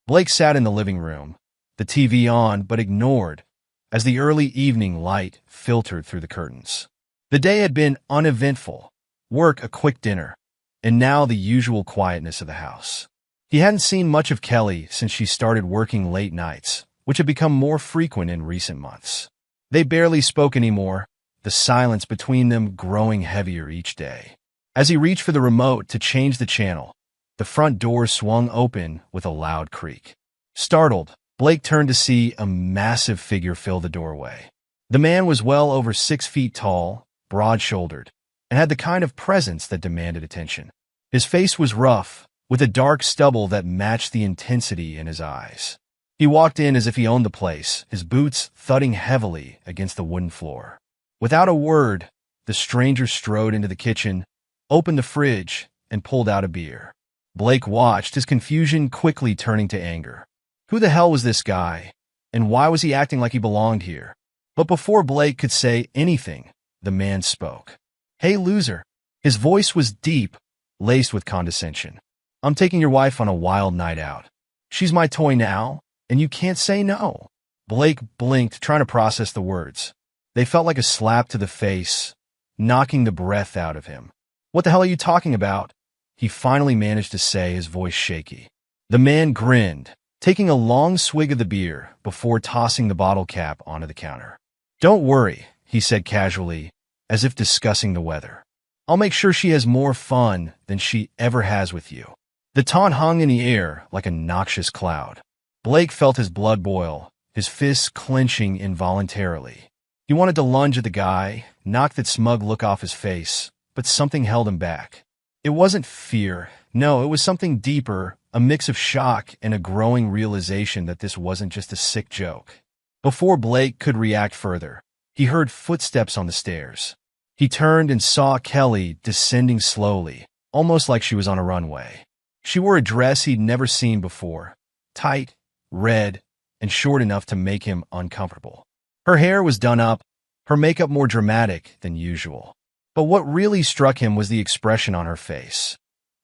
Blake sat in the living room, the TV on but ignored, as the early evening light filtered through the curtains. The day had been uneventful, work a quick dinner, and now the usual quietness of the house. He hadn't seen much of Kelly since she started working late nights, which had become more frequent in recent months. They barely spoke anymore, the silence between them growing heavier each day. As he reached for the remote to change the channel, the front door swung open with a loud creak. Startled, Blake turned to see a massive figure fill the doorway. The man was well over 6 feet tall, broad-shouldered, and had the kind of presence that demanded attention. His face was rough, with a dark stubble that matched the intensity in his eyes. He walked in as if he owned the place, his boots thudding heavily against the wooden floor. Without a word, the stranger strode into the kitchen, opened the fridge, and pulled out a beer. Blake watched, his confusion quickly turning to anger. Who the hell was this guy, and why was he acting like he belonged here? But before Blake could say anything, the man spoke. "Hey, loser." His voice was deep, laced with condescension. "I'm taking your wife on a wild night out. She's my toy now, and you can't say no." Blake blinked, trying to process the words. They felt like a slap to the face, knocking the breath out of him. "What the hell are you talking about?" he finally managed to say, his voice shaky. The man grinned, taking a long swig of the beer before tossing the bottle cap onto the counter. "Don't worry," he said casually, as if discussing the weather. "I'll make sure she has more fun than she ever has with you." The taunt hung in the air like a noxious cloud. Blake felt his blood boil, his fists clenching involuntarily. He wanted to lunge at the guy, knock that smug look off his face, but something held him back. It wasn't fear. No, it was something deeper, a mix of shock and a growing realization that this wasn't just a sick joke. Before Blake could react further, he heard footsteps on the stairs. He turned and saw Kelly descending slowly, almost like she was on a runway. She wore a dress he'd never seen before, tight, red, and short enough to make him uncomfortable. Her hair was done up, her makeup more dramatic than usual. But what really struck him was the expression on her face.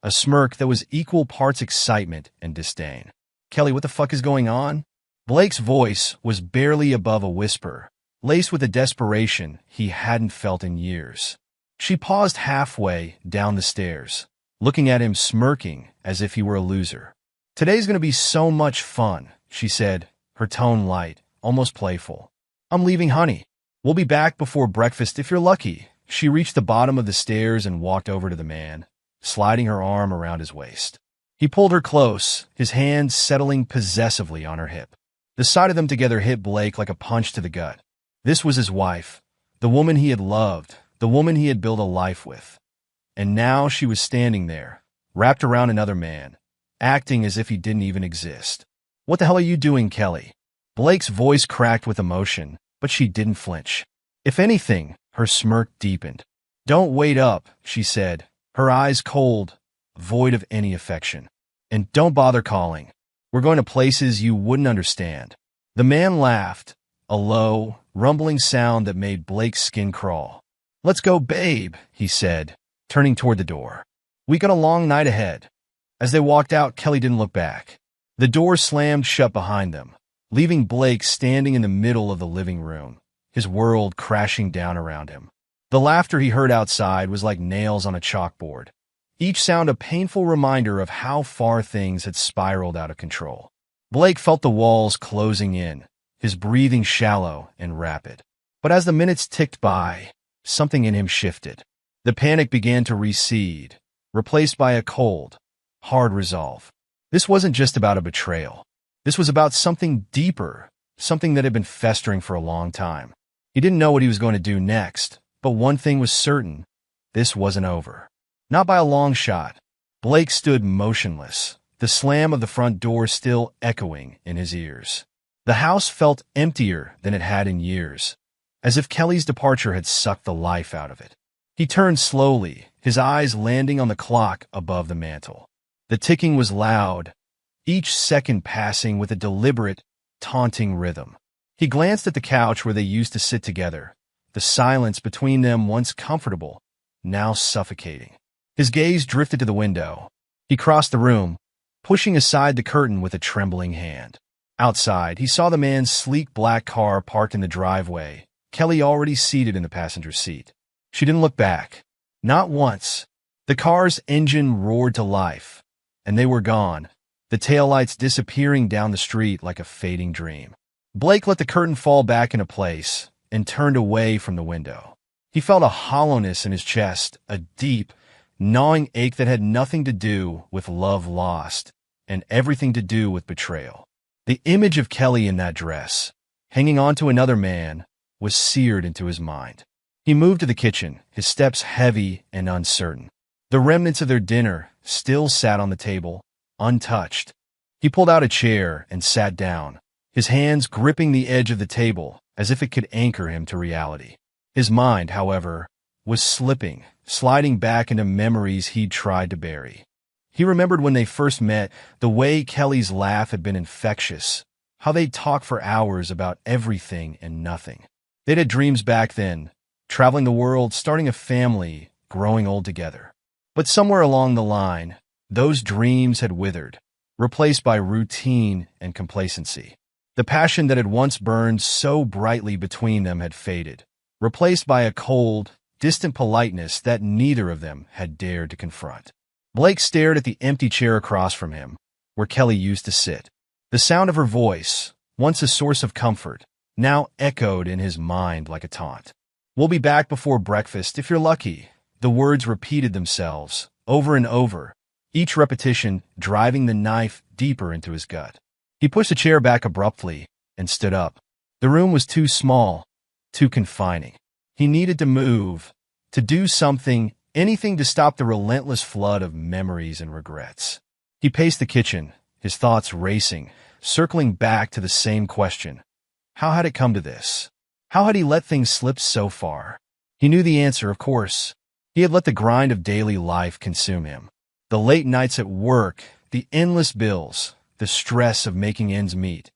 A smirk that was equal parts excitement and disdain. "Kelly, what the fuck is going on?" Blake's voice was barely above a whisper, laced with a desperation he hadn't felt in years. She paused halfway down the stairs, looking at him smirking as if he were a loser. "Today's going to be so much fun," she said, her tone light, almost playful. "I'm leaving, honey. We'll be back before breakfast if you're lucky." She reached the bottom of the stairs and walked over to the man, sliding her arm around his waist. He pulled her close, his hand settling possessively on her hip. The sight of them together hit Blake like a punch to the gut. This was his wife, the woman he had loved, the woman he had built a life with. And now she was standing there, wrapped around another man, acting as if he didn't even exist. "What the hell are you doing, Kelly?" Blake's voice cracked with emotion, but she didn't flinch. If anything, her smirk deepened. "Don't wait up," she said, her eyes cold, void of any affection. "And don't bother calling. We're going to places you wouldn't understand." The man laughed, a low, rumbling sound that made Blake's skin crawl. "Let's go, babe," he said, turning toward the door. "We got a long night ahead." As they walked out, Kelly didn't look back. The door slammed shut behind them, leaving Blake standing in the middle of the living room, his world crashing down around him. The laughter he heard outside was like nails on a chalkboard, each sound a painful reminder of how far things had spiraled out of control. Blake felt the walls closing in, his breathing shallow and rapid. But as the minutes ticked by, something in him shifted. The panic began to recede, replaced by a cold, hard resolve. This wasn't just about a betrayal. This was about something deeper, something that had been festering for a long time. He didn't know what he was going to do next, but one thing was certain. This wasn't over. Not by a long shot. Blake stood motionless, the slam of the front door still echoing in his ears. The house felt emptier than it had in years, as if Kelly's departure had sucked the life out of it. He turned slowly, his eyes landing on the clock above the mantel. The ticking was loud, each second passing with a deliberate, taunting rhythm. He glanced at the couch where they used to sit together, the silence between them once comfortable, now suffocating. His gaze drifted to the window. He crossed the room, pushing aside the curtain with a trembling hand. Outside, he saw the man's sleek black car parked in the driveway, Kelly already seated in the passenger seat. She didn't look back. Not once. The car's engine roared to life, and they were gone, the taillights disappearing down the street like a fading dream. Blake let the curtain fall back into place and turned away from the window. He felt a hollowness in his chest, a deep, gnawing ache that had nothing to do with love lost and everything to do with betrayal. The image of Kelly in that dress, hanging on to another man, was seared into his mind. He moved to the kitchen, his steps heavy and uncertain. The remnants of their dinner still sat on the table, untouched. He pulled out a chair and sat down, his hands gripping the edge of the table as if it could anchor him to reality. His mind, however, was slipping, sliding back into memories he'd tried to bury. He remembered when they first met, the way Kelly's laugh had been infectious, how they'd talk for hours about everything and nothing. They'd had dreams back then, traveling the world, starting a family, growing old together. But somewhere along the line, those dreams had withered, replaced by routine and complacency. The passion that had once burned so brightly between them had faded, replaced by a cold, distant politeness that neither of them had dared to confront. Blake stared at the empty chair across from him, where Kelly used to sit. The sound of her voice, once a source of comfort, now echoed in his mind like a taunt. "We'll be back before breakfast if you're lucky." The words repeated themselves, over and over, each repetition driving the knife deeper into his gut. He pushed the chair back abruptly and stood up. The room was too small, too confining. He needed to move, to do something, anything to stop the relentless flood of memories and regrets. He paced the kitchen, his thoughts racing, circling back to the same question. How had it come to this? How had he let things slip so far? He knew the answer, of course. He had let the grind of daily life consume him. The late nights at work, the endless bills, the stress of making ends meet.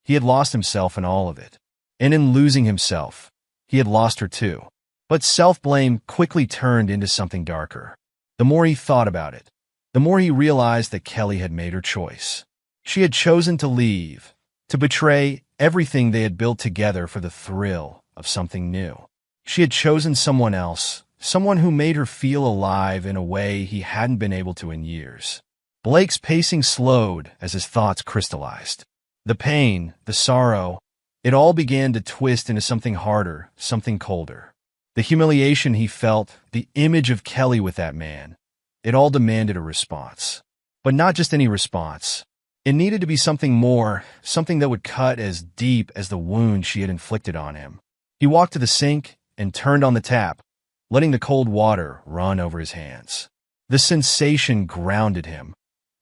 He had lost himself in all of it. And in losing himself, he had lost her too. But self-blame quickly turned into something darker. The more he thought about it, the more he realized that Kelly had made her choice. She had chosen to leave, to betray everything they had built together for the thrill of something new. She had chosen someone else, someone who made her feel alive in a way he hadn't been able to in years. Blake's pacing slowed as his thoughts crystallized. The pain, the sorrow, it all began to twist into something harder, something colder. The humiliation he felt, the image of Kelly with that man, it all demanded a response. But not just any response. It needed to be something more, something that would cut as deep as the wound she had inflicted on him. He walked to the sink and turned on the tap, letting the cold water run over his hands. The sensation grounded him,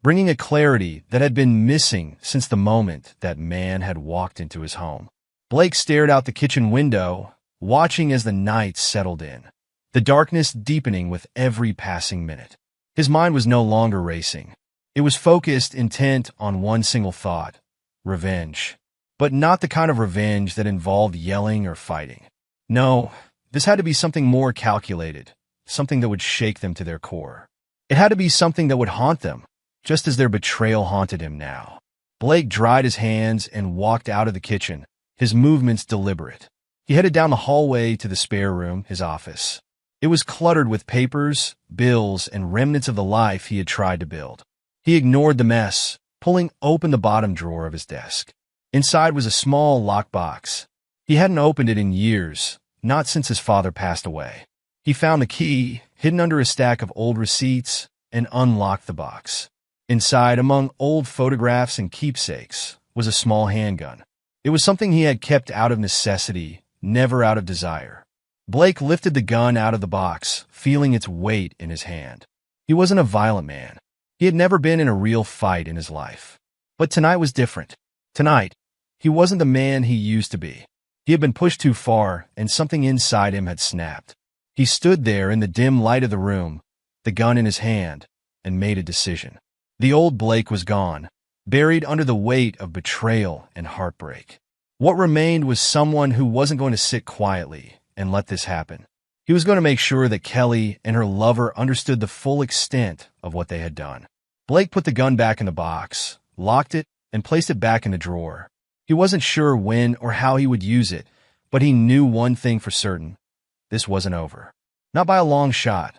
bringing a clarity that had been missing since the moment that man had walked into his home. Blake stared out the kitchen window, watching as the night settled in, the darkness deepening with every passing minute. His mind was no longer racing. It was focused, intent on one single thought: revenge. But not the kind of revenge that involved yelling or fighting. No, this had to be something more calculated, something that would shake them to their core. It had to be something that would haunt them, just as their betrayal haunted him now. Blake dried his hands and walked out of the kitchen, his movements deliberate. He headed down the hallway to the spare room, his office. It was cluttered with papers, bills, and remnants of the life he had tried to build. He ignored the mess, pulling open the bottom drawer of his desk. Inside was a small lockbox. He hadn't opened it in years, not since his father passed away. He found the key, hidden under a stack of old receipts, and unlocked the box. Inside, among old photographs and keepsakes, was a small handgun. It was something he had kept out of necessity, never out of desire. Blake lifted the gun out of the box, feeling its weight in his hand. He wasn't a violent man. He had never been in a real fight in his life. But tonight was different. Tonight, he wasn't the man he used to be. He had been pushed too far, and something inside him had snapped. He stood there in the dim light of the room, the gun in his hand, and made a decision. The old Blake was gone, buried under the weight of betrayal and heartbreak. What remained was someone who wasn't going to sit quietly and let this happen. He was going to make sure that Kelly and her lover understood the full extent of what they had done. Blake put the gun back in the box, locked it, and placed it back in the drawer. He wasn't sure when or how he would use it, but he knew one thing for certain. This wasn't over. Not by a long shot.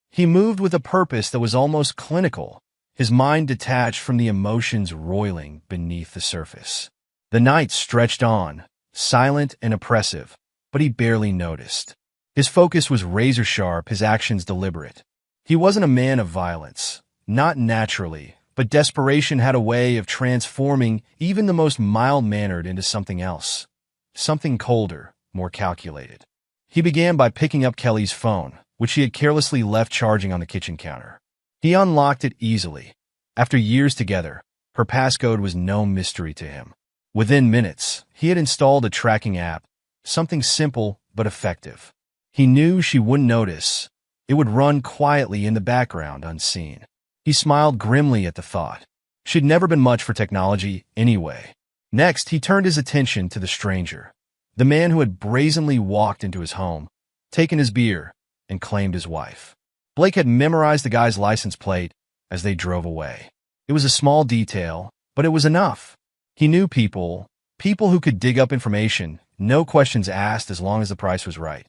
He moved with a purpose that was almost clinical, his mind detached from the emotions roiling beneath the surface. The night stretched on, silent and oppressive, but he barely noticed. His focus was razor-sharp, his actions deliberate. He wasn't a man of violence, not naturally, but desperation had a way of transforming even the most mild-mannered into something else. Something colder, more calculated. He began by picking up Kelly's phone, which she had carelessly left charging on the kitchen counter. He unlocked it easily. After years together, her passcode was no mystery to him. Within minutes, he had installed a tracking app, something simple but effective. He knew she wouldn't notice. It would run quietly in the background, unseen. He smiled grimly at the thought. She'd never been much for technology anyway. Next, he turned his attention to the stranger, the man who had brazenly walked into his home, taken his beer, and claimed his wife. Blake had memorized the guy's license plate as they drove away. It was a small detail, but it was enough. He knew people who could dig up information, no questions asked as long as the price was right.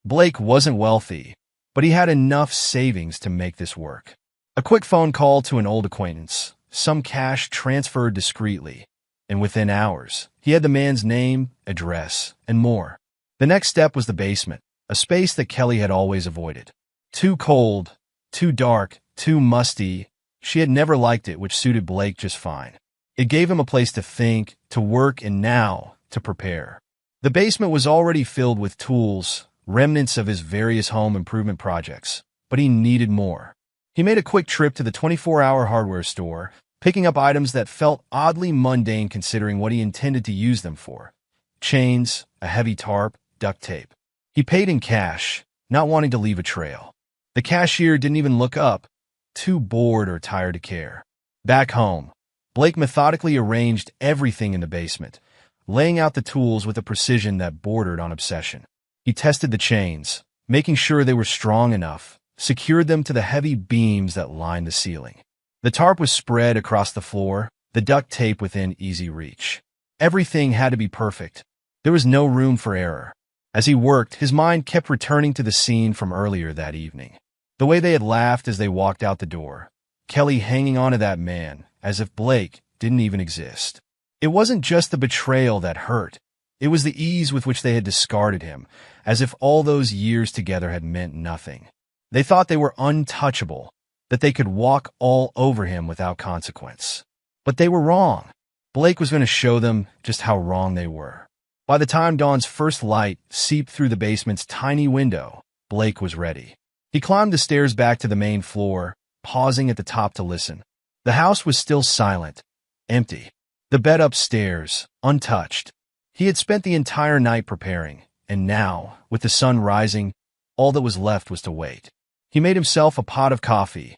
Blake wasn't wealthy, but he had enough savings to make this work. A quick phone call to an old acquaintance, some cash transferred discreetly, and within hours, he had the man's name, address, and more. The next step was the basement, a space that Kelly had always avoided. Too cold, too dark, too musty. She had never liked it, which suited Blake just fine. It gave him a place to think, to work, and now to prepare. The basement was already filled with tools, remnants of his various home improvement projects, but he needed more. He made a quick trip to the 24-hour hardware store, picking up items that felt oddly mundane considering what he intended to use them for. Chains, a heavy tarp, duct tape. He paid in cash, not wanting to leave a trail. The cashier didn't even look up, too bored or tired to care. Back home, Blake methodically arranged everything in the basement, laying out the tools with a precision that bordered on obsession. He tested the chains, making sure they were strong enough, secured them to the heavy beams that lined the ceiling. The tarp was spread across the floor, the duct tape within easy reach. Everything had to be perfect. There was no room for error. As he worked, his mind kept returning to the scene from earlier that evening. The way they had laughed as they walked out the door. Kelly hanging onto that man, as if Blake didn't even exist. It wasn't just the betrayal that hurt. It was the ease with which they had discarded him, as if all those years together had meant nothing. They thought they were untouchable, that they could walk all over him without consequence. But they were wrong. Blake was going to show them just how wrong they were. By the time dawn's first light seeped through the basement's tiny window, Blake was ready. He climbed the stairs back to the main floor, pausing at the top to listen. The house was still silent, empty. The bed upstairs, untouched. He had spent the entire night preparing, and now, with the sun rising, all that was left was to wait. He made himself a pot of coffee,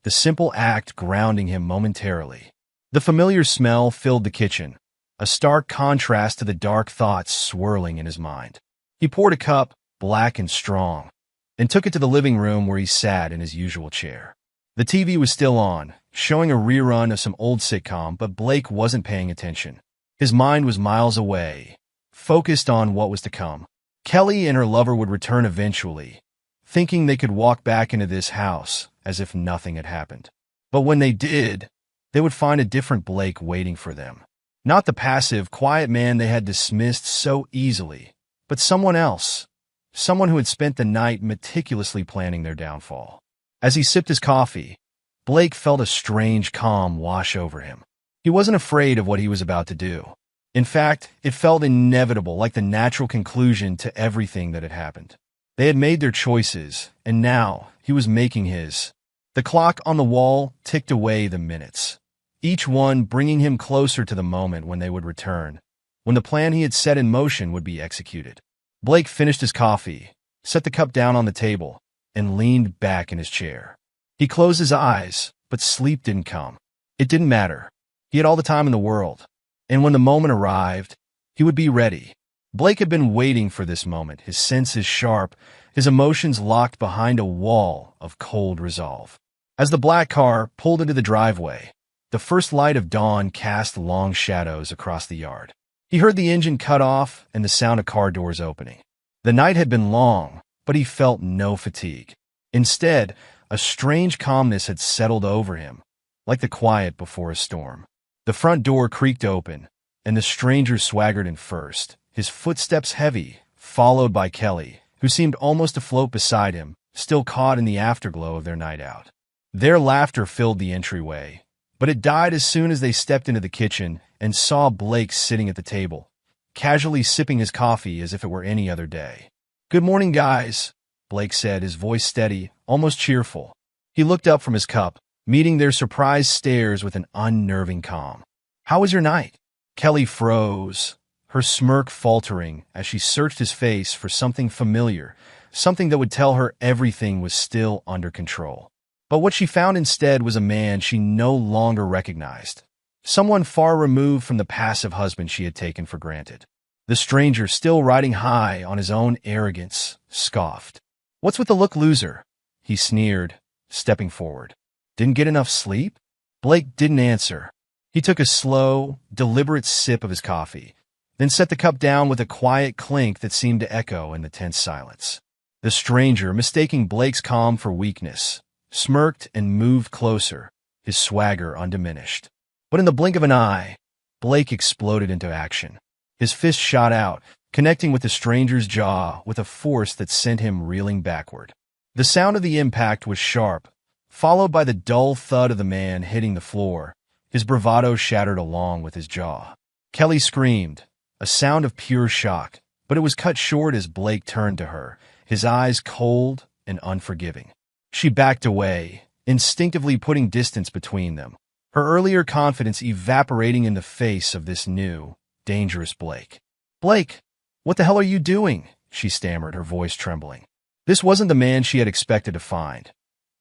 the simple act grounding him momentarily. The familiar smell filled the kitchen, a stark contrast to the dark thoughts swirling in his mind. He poured a cup, black and strong, and took it to the living room where he sat in his usual chair. The TV was still on, showing a rerun of some old sitcom, but Blake wasn't paying attention. His mind was miles away, focused on what was to come. Kelly and her lover would return eventually, thinking they could walk back into this house as if nothing had happened. But when they did, they would find a different Blake waiting for them. Not the passive, quiet man they had dismissed so easily, but someone else. Someone who had spent the night meticulously planning their downfall. As he sipped his coffee, Blake felt a strange calm wash over him. He wasn't afraid of what he was about to do. In fact, it felt inevitable, like the natural conclusion to everything that had happened. They had made their choices, and now he was making his. The clock on the wall ticked away the minutes, each one bringing him closer to the moment when they would return, when the plan he had set in motion would be executed. Blake finished his coffee, set the cup down on the table, and leaned back in his chair. He closed his eyes, but sleep didn't come. It didn't matter. He had all the time in the world, and when the moment arrived, he would be ready. Blake had been waiting for this moment, his senses sharp, his emotions locked behind a wall of cold resolve. As the black car pulled into the driveway, the first light of dawn cast long shadows across the yard. He heard the engine cut off and the sound of car doors opening. The night had been long, but he felt no fatigue. Instead, a strange calmness had settled over him, like the quiet before a storm. The front door creaked open, and the stranger swaggered in first, his footsteps heavy, followed by Kelly, who seemed almost to float beside him, still caught in the afterglow of their night out. Their laughter filled the entryway, but it died as soon as they stepped into the kitchen and saw Blake sitting at the table, casually sipping his coffee as if it were any other day. "Good morning, guys," Blake said, his voice steady, almost cheerful. He looked up from his cup, meeting their surprised stares with an unnerving calm. "How was your night?" Kelly froze, her smirk faltering as she searched his face for something familiar, something that would tell her everything was still under control. But what she found instead was a man she no longer recognized, someone far removed from the passive husband she had taken for granted. The stranger, still riding high on his own arrogance, scoffed. "What's with the look, loser?" he sneered, stepping forward. "Didn't get enough sleep?" Blake didn't answer. He took a slow, deliberate sip of his coffee, then set the cup down with a quiet clink that seemed to echo in the tense silence. The stranger, mistaking Blake's calm for weakness, smirked and moved closer, his swagger undiminished. But in the blink of an eye, Blake exploded into action. His fist shot out, connecting with the stranger's jaw with a force that sent him reeling backward. The sound of the impact was sharp, followed by the dull thud of the man hitting the floor, his bravado shattered along with his jaw. Kelly screamed, a sound of pure shock, but it was cut short as Blake turned to her, his eyes cold and unforgiving. She backed away, instinctively putting distance between them, her earlier confidence evaporating in the face of this new, dangerous Blake. "Blake, what the hell are you doing?" she stammered, her voice trembling. This wasn't the man she had expected to find.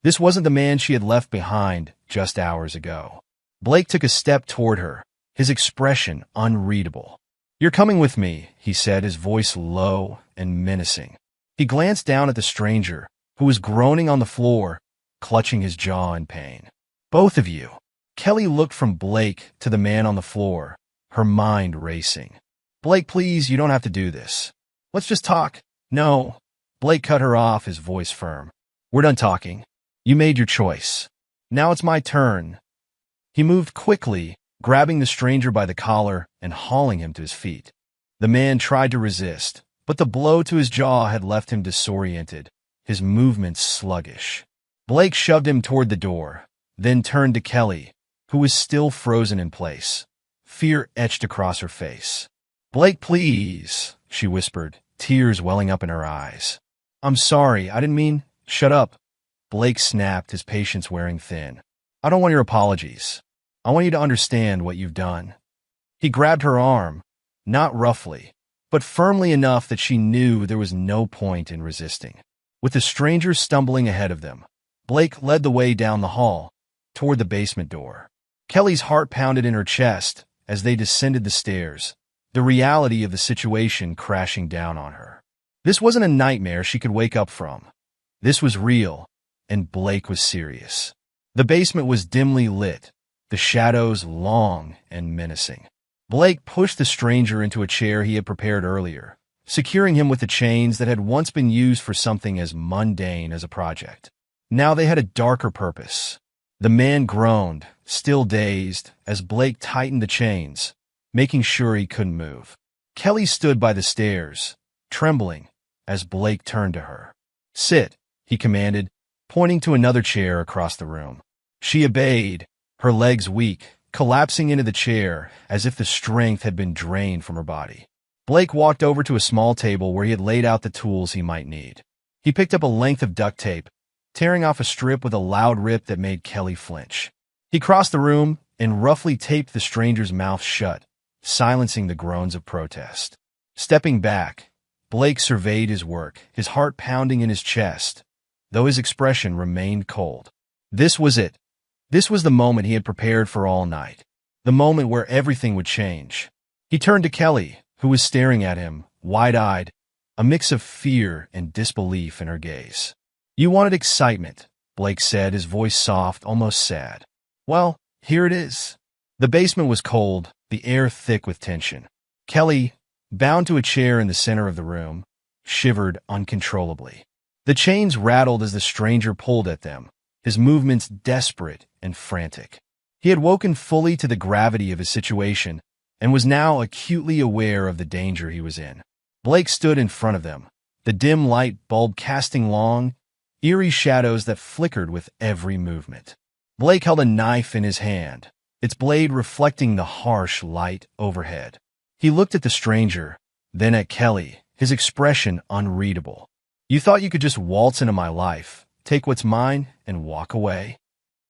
This wasn't the man she had left behind just hours ago. Blake took a step toward her, his expression unreadable. "You're coming with me," he said, his voice low and menacing. He glanced down at the stranger, who was groaning on the floor, clutching his jaw in pain. "Both of you." Kelly looked from Blake to the man on the floor, her mind racing. "Blake, please, you don't have to do this. Let's just talk." "No." Blake cut her off, his voice firm. "We're done talking. You made your choice. Now it's my turn." He moved quickly, grabbing the stranger by the collar and hauling him to his feet. The man tried to resist, but the blow to his jaw had left him disoriented, his movements sluggish. Blake shoved him toward the door, then turned to Kelly, who was still frozen in place, fear etched across her face. "Blake, please," she whispered, tears welling up in her eyes. "I'm sorry, I didn't mean—" "Shut up," Blake snapped, his patience wearing thin. "I don't want your apologies. I want you to understand what you've done." He grabbed her arm, not roughly, but firmly enough that she knew there was no point in resisting. With the stranger stumbling ahead of them, Blake led the way down the hall, toward the basement door. Kelly's heart pounded in her chest as they descended the stairs, the reality of the situation crashing down on her. This wasn't a nightmare she could wake up from. This was real, and Blake was serious. The basement was dimly lit, the shadows long and menacing. Blake pushed the stranger into a chair he had prepared earlier, securing him with the chains that had once been used for something as mundane as a project. Now they had a darker purpose. The man groaned, still dazed, as Blake tightened the chains, making sure he couldn't move. Kelly stood by the stairs, trembling, as Blake turned to her. "Sit," he commanded, pointing to another chair across the room. She obeyed, her legs weak, collapsing into the chair as if the strength had been drained from her body. Blake walked over to a small table where he had laid out the tools he might need. He picked up a length of duct tape, tearing off a strip with a loud rip that made Kelly flinch. He crossed the room and roughly taped the stranger's mouth shut, silencing the groans of protest. Stepping back, Blake surveyed his work, his heart pounding in his chest, though his expression remained cold. This was it. This was the moment he had prepared for all night. The moment where everything would change. He turned to Kelly, who was staring at him, wide-eyed, a mix of fear and disbelief in her gaze. "You wanted excitement," Blake said, his voice soft, almost sad. Well, here it is. The basement was cold, the air thick with tension. Kelly, bound to a chair in the center of the room, shivered uncontrollably. The chains rattled as the stranger pulled at them, his movements desperate and frantic. He had woken fully to the gravity of his situation and was now acutely aware of the danger he was in. Blake stood in front of them, the dim light bulb casting long, eerie shadows that flickered with every movement. Blake held a knife in his hand, its blade reflecting the harsh light overhead. He looked at the stranger, then at Kelly, his expression unreadable. You thought you could just waltz into my life, take what's mine, and walk away?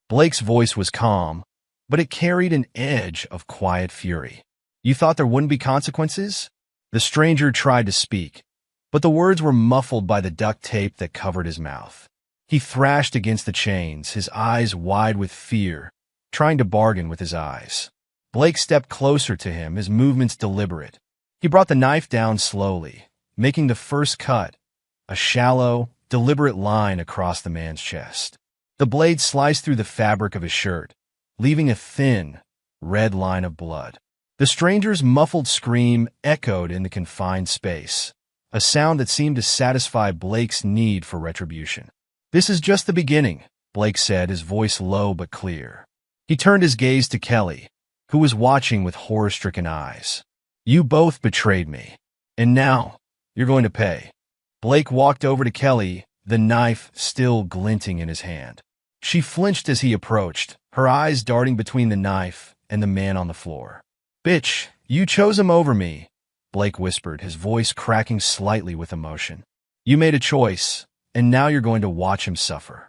Blake's voice was calm, but it carried an edge of quiet fury. You thought there wouldn't be consequences? The stranger tried to speak, but the words were muffled by the duct tape that covered his mouth. He thrashed against the chains, his eyes wide with fear, trying to bargain with his eyes. Blake stepped closer to him, his movements deliberate. He brought the knife down slowly, making the first cut, a shallow, deliberate line across the man's chest. The blade sliced through the fabric of his shirt, leaving a thin, red line of blood. The stranger's muffled scream echoed in the confined space, a sound that seemed to satisfy Blake's need for retribution. This is just the beginning, Blake said, his voice low but clear. He turned his gaze to Kelly, who was watching with horror-stricken eyes. You both betrayed me, and now you're going to pay. Blake walked over to Kelly, the knife still glinting in his hand. She flinched as he approached, her eyes darting between the knife and the man on the floor. Bitch, you chose him over me, Blake whispered, his voice cracking slightly with emotion. You made a choice, and now you're going to watch him suffer.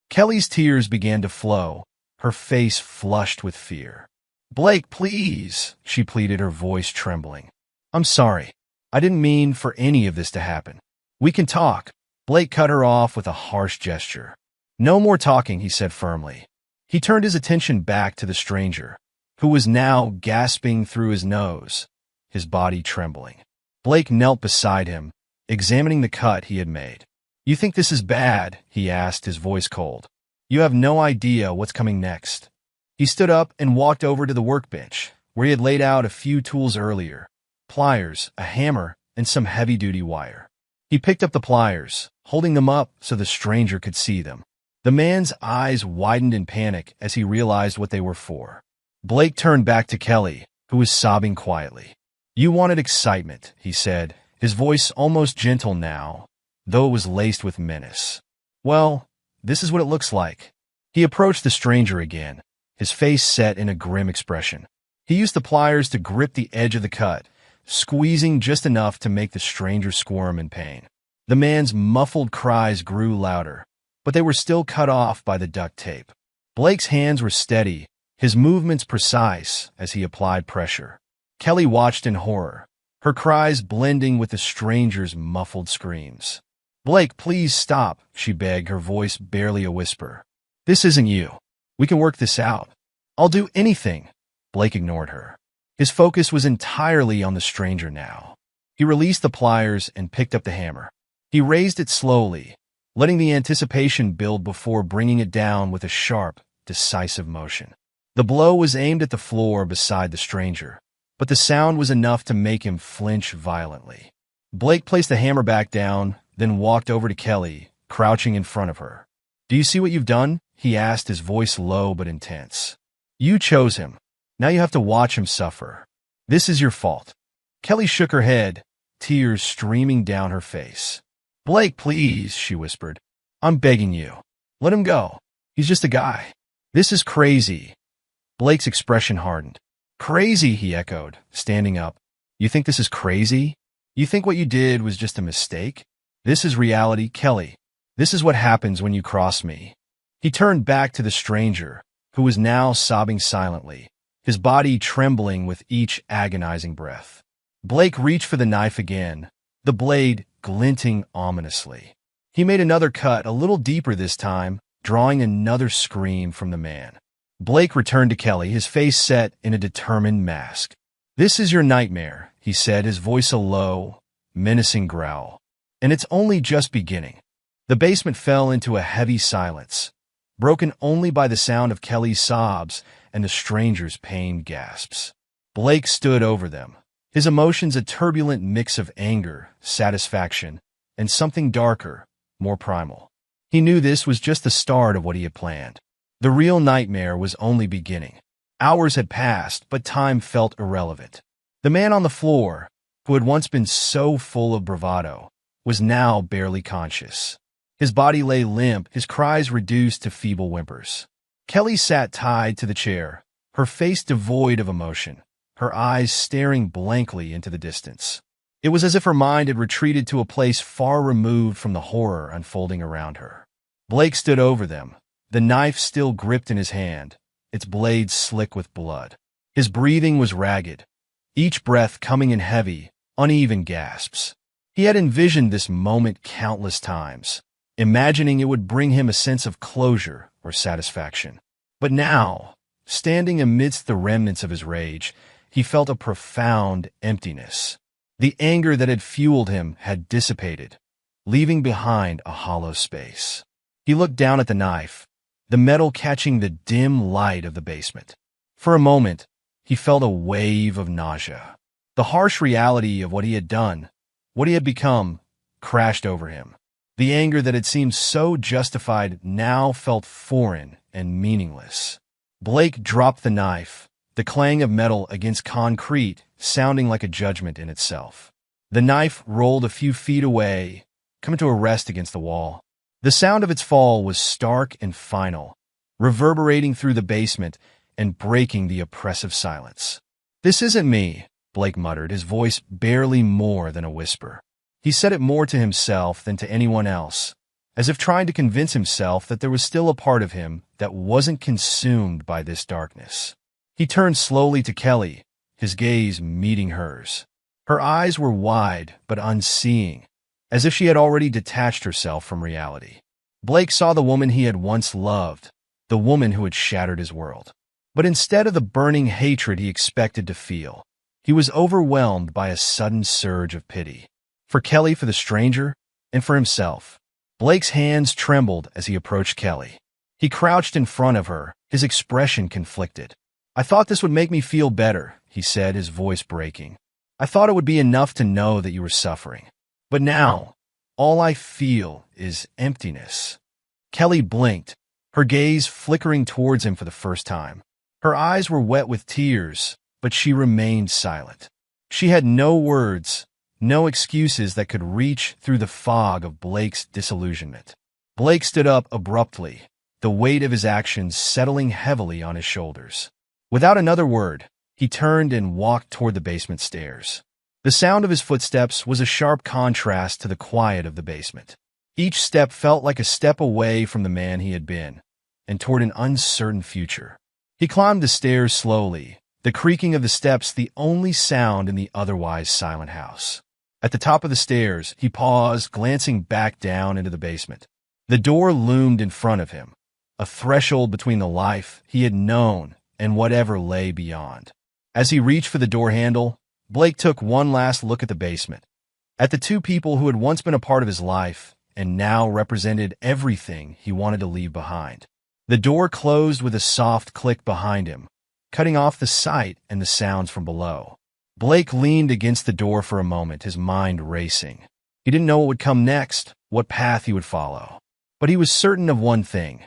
Kelly's tears began to flow, her face flushed with fear. Blake, please, she pleaded, her voice trembling. I'm sorry. I didn't mean for any of this to happen. We can talk. Blake cut her off with a harsh gesture. No more talking, he said firmly. He turned his attention back to the stranger, who was now gasping through his nose, his body trembling. Blake knelt beside him, examining the cut he had made. You think this is bad? He asked, his voice cold. You have no idea what's coming next. He stood up and walked over to the workbench, where he had laid out a few tools earlier, pliers, a hammer, and some heavy-duty wire. He picked up the pliers, holding them up so the stranger could see them. The man's eyes widened in panic as he realized what they were for. Blake turned back to Kelly, who was sobbing quietly. You wanted excitement, he said, his voice almost gentle now, though it was laced with menace. Well, this is what it looks like. He approached the stranger again, his face set in a grim expression. He used the pliers to grip the edge of the cut, squeezing just enough to make the stranger squirm in pain. The man's muffled cries grew louder, but they were still cut off by the duct tape. Blake's hands were steady, his movements precise as he applied pressure. Kelly watched in horror, her cries blending with the stranger's muffled screams. Blake, please stop, she begged, her voice barely a whisper. This isn't you. We can work this out. I'll do anything. Blake ignored her. His focus was entirely on the stranger now. He released the pliers and picked up the hammer. He raised it slowly, letting the anticipation build before bringing it down with a sharp, decisive motion. The blow was aimed at the floor beside the stranger, but the sound was enough to make him flinch violently. Blake placed the hammer back down, then walked over to Kelly, crouching in front of her. Do you see what you've done? He asked, his voice low but intense. You chose him. Now you have to watch him suffer. This is your fault. Kelly shook her head, tears streaming down her face. Blake, please, she whispered. I'm begging you. Let him go. He's just a guy. This is crazy. Blake's expression hardened. Crazy, he echoed, standing up. You think this is crazy? You think what you did was just a mistake? This is reality, Kelly. This is what happens when you cross me. He turned back to the stranger, who was now sobbing silently, his body trembling with each agonizing breath. Blake reached for the knife again, the blade glinting ominously. He made another cut, a little deeper this time, drawing another scream from the man. Blake returned to Kelly, his face set in a determined mask. This is your nightmare, he said, his voice a low, menacing growl. And it's only just beginning. The basement fell into a heavy silence, broken only by the sound of Kelly's sobs and the stranger's pained gasps. Blake stood over them, his emotions a turbulent mix of anger, satisfaction, and something darker, more primal. He knew this was just the start of what he had planned. The real nightmare was only beginning. Hours had passed, but time felt irrelevant. The man on the floor, who had once been so full of bravado, was now barely conscious. His body lay limp, his cries reduced to feeble whimpers. Kelly sat tied to the chair, her face devoid of emotion, her eyes staring blankly into the distance. It was as if her mind had retreated to a place far removed from the horror unfolding around her. Blake stood over them, the knife still gripped in his hand, its blade slick with blood. His breathing was ragged, each breath coming in heavy, uneven gasps. He had envisioned this moment countless times, imagining it would bring him a sense of closure or satisfaction. But now, standing amidst the remnants of his rage, he felt a profound emptiness. The anger that had fueled him had dissipated, leaving behind a hollow space. He looked down at the knife, the metal catching the dim light of the basement. For a moment, he felt a wave of nausea. The harsh reality of what he had done, what he had become, crashed over him. The anger that had seemed so justified now felt foreign and meaningless. Blake dropped the knife, the clang of metal against concrete sounding like a judgment in itself. The knife rolled a few feet away, coming to a rest against the wall. The sound of its fall was stark and final, reverberating through the basement and breaking the oppressive silence. "This isn't me," Blake muttered, his voice barely more than a whisper. He said it more to himself than to anyone else, as if trying to convince himself that there was still a part of him that wasn't consumed by this darkness. He turned slowly to Kelly, his gaze meeting hers. Her eyes were wide but unseeing, as if she had already detached herself from reality. Blake saw the woman he had once loved, the woman who had shattered his world. But instead of the burning hatred he expected to feel, he was overwhelmed by a sudden surge of pity. For Kelly, for the stranger, and for himself. Blake's hands trembled as he approached Kelly. He crouched in front of her, his expression conflicted. "I thought this would make me feel better," he said, his voice breaking. "I thought it would be enough to know that you were suffering. But now, all I feel is emptiness." Kelly blinked, her gaze flickering towards him for the first time. Her eyes were wet with tears, but she remained silent. She had no words, no excuses that could reach through the fog of Blake's disillusionment. Blake stood up abruptly, the weight of his actions settling heavily on his shoulders. Without another word, he turned and walked toward the basement stairs. The sound of his footsteps was a sharp contrast to the quiet of the basement. Each step felt like a step away from the man he had been, and toward an uncertain future. He climbed the stairs slowly, the creaking of the steps the only sound in the otherwise silent house. At the top of the stairs, he paused, glancing back down into the basement. The door loomed in front of him, a threshold between the life he had known and whatever lay beyond. As he reached for the door handle, Blake took one last look at the basement, at the two people who had once been a part of his life and now represented everything he wanted to leave behind. The door closed with a soft click behind him, cutting off the sight and the sounds from below. Blake leaned against the door for a moment, his mind racing. He didn't know what would come next, what path he would follow. But he was certain of one thing.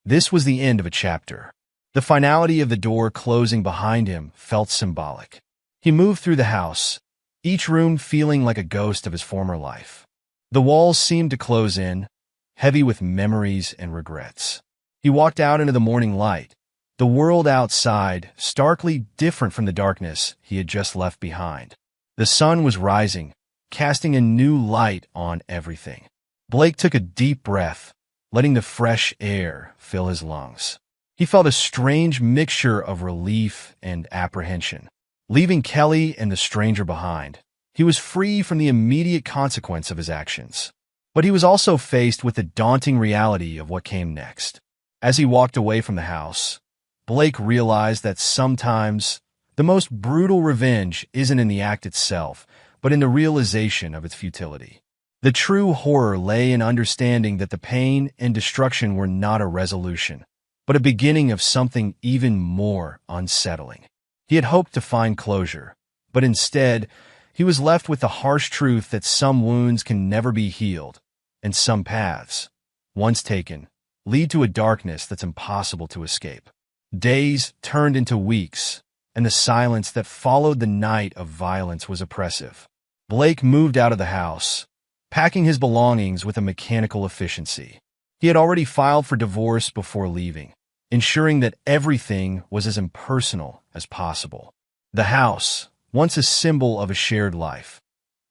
This was the end of a chapter. The finality of the door closing behind him felt symbolic. He moved through the house, each room feeling like a ghost of his former life. The walls seemed to close in, heavy with memories and regrets. He walked out into the morning light, the world outside starkly different from the darkness he had just left behind. The sun was rising, casting a new light on everything. Blake took a deep breath, letting the fresh air fill his lungs. He felt a strange mixture of relief and apprehension. Leaving Kelly and the stranger behind, he was free from the immediate consequence of his actions. But he was also faced with the daunting reality of what came next. As he walked away from the house, Blake realized that sometimes the most brutal revenge isn't in the act itself, but in the realization of its futility. The true horror lay in understanding that the pain and destruction were not a resolution, but a beginning of something even more unsettling. He had hoped to find closure, but instead, he was left with the harsh truth that some wounds can never be healed, and some paths, once taken, lead to a darkness that's impossible to escape. Days turned into weeks, and the silence that followed the night of violence was oppressive. Blake moved out of the house, packing his belongings with a mechanical efficiency. He had already filed for divorce before leaving, ensuring that everything was as impersonal as possible. The house, once a symbol of a shared life,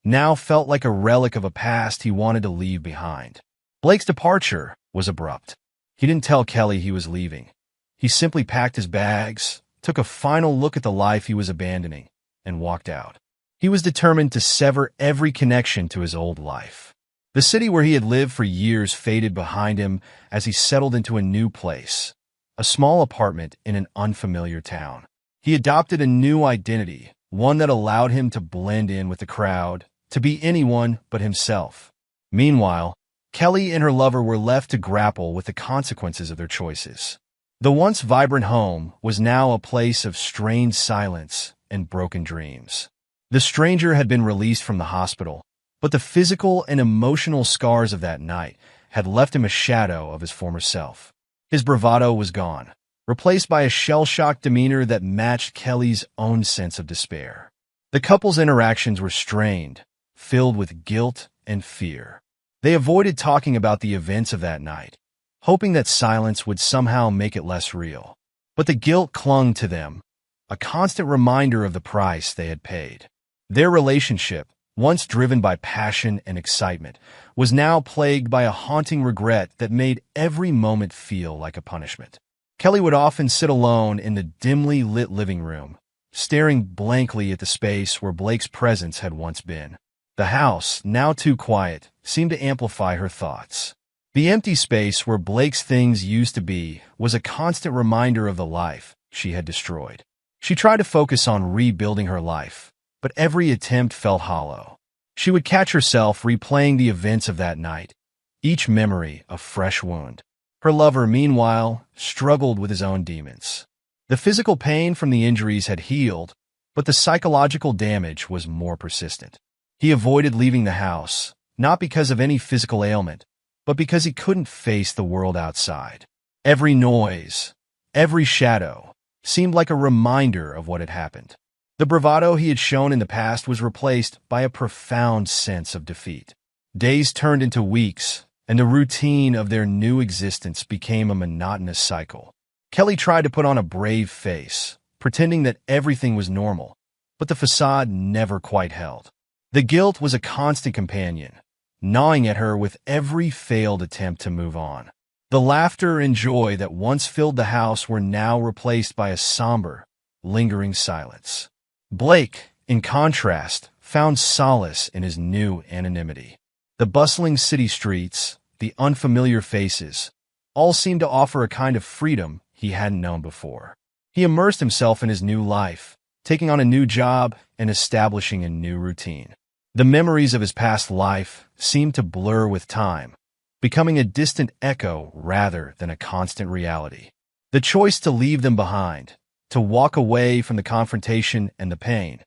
now felt like a relic of a past he wanted to leave behind. Blake's departure was abrupt. He didn't tell Kelly he was leaving. He simply packed his bags, took a final look at the life he was abandoning, and walked out. He was determined to sever every connection to his old life. The city where he had lived for years faded behind him as he settled into a new place, a small apartment in an unfamiliar town. He adopted a new identity, one that allowed him to blend in with the crowd, to be anyone but himself. Meanwhile, Kelly and her lover were left to grapple with the consequences of their choices. The once vibrant home was now a place of strained silence and broken dreams. The stranger had been released from the hospital, but the physical and emotional scars of that night had left him a shadow of his former self. His bravado was gone, replaced by a shell-shocked demeanor that matched Kelly's own sense of despair. The couple's interactions were strained, filled with guilt and fear. They avoided talking about the events of that night, hoping that silence would somehow make it less real. But the guilt clung to them, a constant reminder of the price they had paid. Their relationship, once driven by passion and excitement, was now plagued by a haunting regret that made every moment feel like a punishment. Kelly would often sit alone in the dimly lit living room, staring blankly at the space where Blake's presence had once been. The house, now too quiet, seemed to amplify her thoughts. The empty space where Blake's things used to be was a constant reminder of the life she had destroyed. She tried to focus on rebuilding her life, but every attempt felt hollow. She would catch herself replaying the events of that night, each memory a fresh wound. Her lover, meanwhile, struggled with his own demons. The physical pain from the injuries had healed, but the psychological damage was more persistent. He avoided leaving the house, not because of any physical ailment, but because he couldn't face the world outside. Every noise, every shadow, seemed like a reminder of what had happened. The bravado he had shown in the past was replaced by a profound sense of defeat. Days turned into weeks, and the routine of their new existence became a monotonous cycle. Kelly tried to put on a brave face, pretending that everything was normal, but the facade never quite held. The guilt was a constant companion, gnawing at her with every failed attempt to move on. The laughter and joy that once filled the house were now replaced by a somber, lingering silence. Blake, in contrast, found solace in his new anonymity. The bustling city streets, the unfamiliar faces, all seemed to offer a kind of freedom he hadn't known before. He immersed himself in his new life, taking on a new job and establishing a new routine. The memories of his past life seemed to blur with time, becoming a distant echo rather than a constant reality. The choice to leave them behind, to walk away from the confrontation and the pain,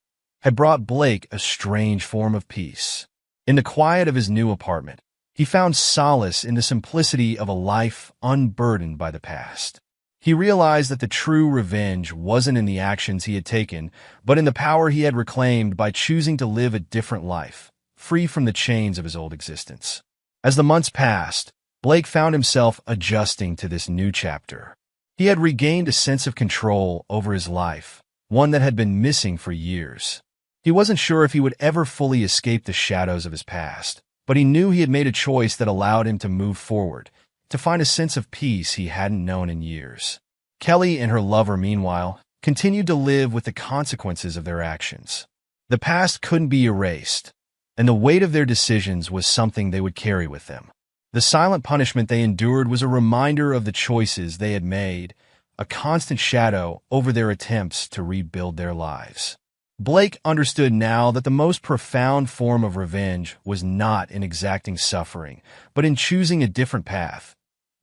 had brought Blake a strange form of peace. In the quiet of his new apartment, he found solace in the simplicity of a life unburdened by the past. He realized that the true revenge wasn't in the actions he had taken, but in the power he had reclaimed by choosing to live a different life, free from the chains of his old existence. As the months passed, Blake found himself adjusting to this new chapter. He had regained a sense of control over his life, one that had been missing for years. He wasn't sure if he would ever fully escape the shadows of his past, but he knew he had made a choice that allowed him to move forward, to find a sense of peace he hadn't known in years. Kelly and her lover, meanwhile, continued to live with the consequences of their actions. The past couldn't be erased, and the weight of their decisions was something they would carry with them. The silent punishment they endured was a reminder of the choices they had made, a constant shadow over their attempts to rebuild their lives. Blake understood now that the most profound form of revenge was not in exacting suffering, but in choosing a different path,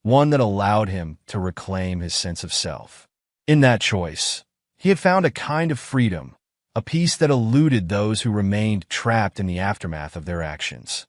one that allowed him to reclaim his sense of self. In that choice, he had found a kind of freedom, a peace that eluded those who remained trapped in the aftermath of their actions.